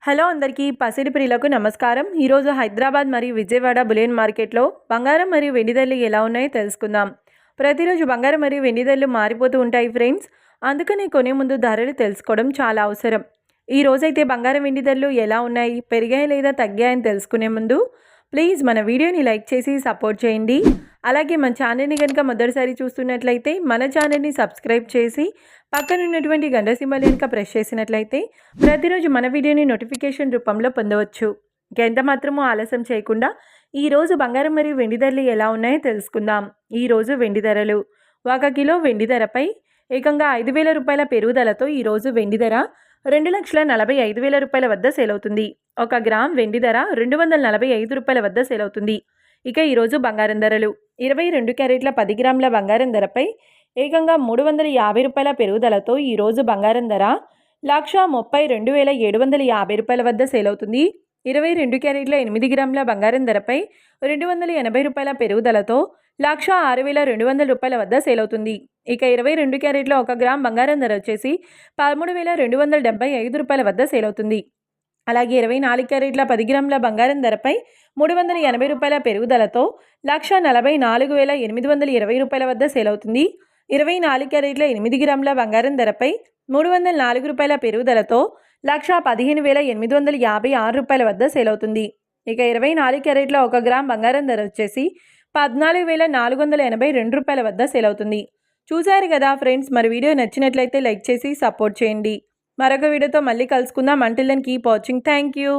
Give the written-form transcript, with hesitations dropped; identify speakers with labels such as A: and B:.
A: Hello అందరికీ పసిడి ప్రియులకు నమస్కారం. ఈరోజు హైదరాబాద్ మరియు విజయవాడ బులియన్ మార్కెట్లో బంగారం మరియు వెండి ధరలు ఎలా ఉన్నాయో తెలుసుకుందాం. ప్రతిరోజు బంగారం మరియు వెండి ధరలు మారిపోతూ ఉంటాయి ఫ్రెండ్స్. అందుకని కొనే ముందు ధరలు తెలుసుకోవడం చాలా అవసరం. ఈ రోజైతే బంగారం వెండి ధరలు ఎలా ఉన్నాయి, పెరిగాయి లేదా తగ్గాయని తెలుసుకునే ముందు ప్లీజ్ మన వీడియోని లైక్ చేసి సపోర్ట్ చేయండి. అలాగే మన ఛానల్ని కనుక మొదటిసారి చూస్తున్నట్లయితే మన ఛానల్ని సబ్స్క్రైబ్ చేసి పక్కన ఉన్నటువంటి గంట సింబల్ కనుక ప్రెస్ చేసినట్లయితే ప్రతిరోజు మన వీడియోని నోటిఫికేషన్ రూపంలో పొందవచ్చు. ఎంత మాత్రమూ ఆలస్యం చేయకుండా ఈరోజు బంగారం మరియు వెండి ధరలు ఎలా ఉన్నాయో తెలుసుకుందాం. ఈరోజు వెండి ధరలు 1 కిలో వెండి ధరపై ఏకంగా 5,000 రూపాయల పెరుగుదలతో ఈరోజు వెండి ధర 2,45,000 రూపాయల వద్ద సేల్ అవుతుంది. 1 గ్రామ్ వెండి ధర 245 రూపాయల వద్ద సేల్ అవుతుంది. ఇక ఈరోజు బంగారం ధరలు 22 క్యారెట్ల 10 గ్రాముల బంగారం ధరపై ఏకంగా 350 రూపాయల పెరుగుదలతో ఈరోజు బంగారం ధర 1,32,750 రూపాయల వద్ద సేల్ అవుతుంది. 22 క్యారెట్ల 8 గ్రాముల బంగారం ధరపై 280 రూపాయల పెరుగుదలతో 1,06,200 రూపాయల వద్ద సేల్ అవుతుంది. ఇక 22 క్యారెట్ల 1 గ్రామ్ బంగారం ధర వచ్చేసి 13,275 రూపాయల వద్ద సేల్ అవుతుంది. అలాగే 24 క్యారెట్ల 10 గ్రాముల బంగారం ధరపై 380 రూపాయల పెరుగుదలతో 1,44,820 రూపాయల వద్ద సేల్ అవుతుంది. 24 క్యారెట్ల 8 గ్రాముల బంగారం ధరపై 304 రూపాయల పెరుగుదలతో 1,15,856 రూపాయల వద్ద సేల్ అవుతుంది. ఇక 24 క్యారెట్ల 1 గ్రామ్ బంగారం ధర వచ్చేసి 14,482 రూపాయల వద్ద సేల్ అవుతుంది. చూశారు కదా ఫ్రెండ్స్, మరి వీడియో నచ్చినట్లయితే లైక్ చేసి సపోర్ట్ చేయండి. మరొక వీడియోతో మళ్ళీ కలుసుకుందాం. Until then keep watching. Thank you.